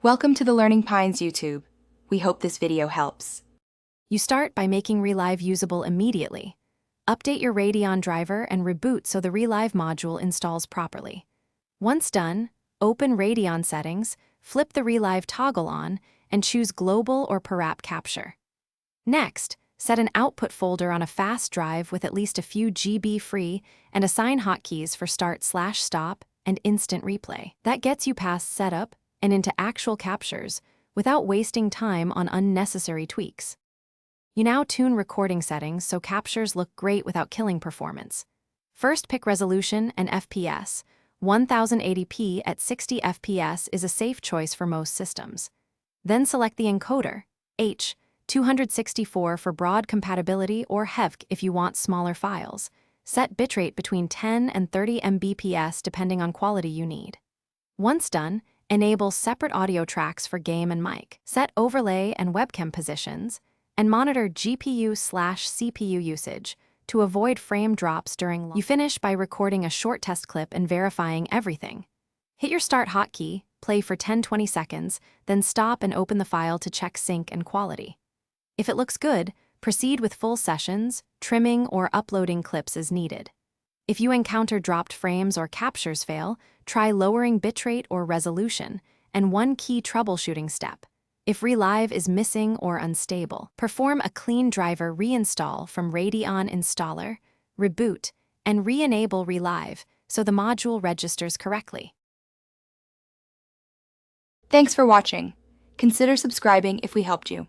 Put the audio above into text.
Welcome to the Learning Pines YouTube. We hope this video helps. You start by making ReLive usable immediately. Update your Radeon driver and reboot so the ReLive module installs properly. Once done, open Radeon settings, flip the ReLive toggle on, and choose Global or per-app capture. Next, set an output folder on a fast drive with at least a few GB free and assign hotkeys for start/stop and instant replay. That gets you past setup and into actual captures without wasting time on unnecessary tweaks. You now tune recording settings so captures look great without killing performance. First, pick resolution and FPS. 1080p at 60 FPS is a safe choice for most systems. Then select the encoder, H.264 for broad compatibility or HEVC if you want smaller files. Set bitrate between 10 and 30 Mbps depending on quality you need. Once done, enable separate audio tracks for game and mic. Set overlay and webcam positions, and monitor GPU/CPU usage to avoid frame drops during You finish by recording a short test clip and verifying everything. Hit your start hotkey, play for 10-20 seconds, then stop and open the file to check sync and quality. If it looks good, proceed with full sessions, trimming or uploading clips as needed. If you encounter dropped frames or captures fail, try lowering bitrate or resolution, and one key troubleshooting step. If ReLive is missing or unstable, perform a clean driver reinstall from Radeon Installer, reboot, and re-enable ReLive so the module registers correctly. Thanks for watching. Consider subscribing if we helped you.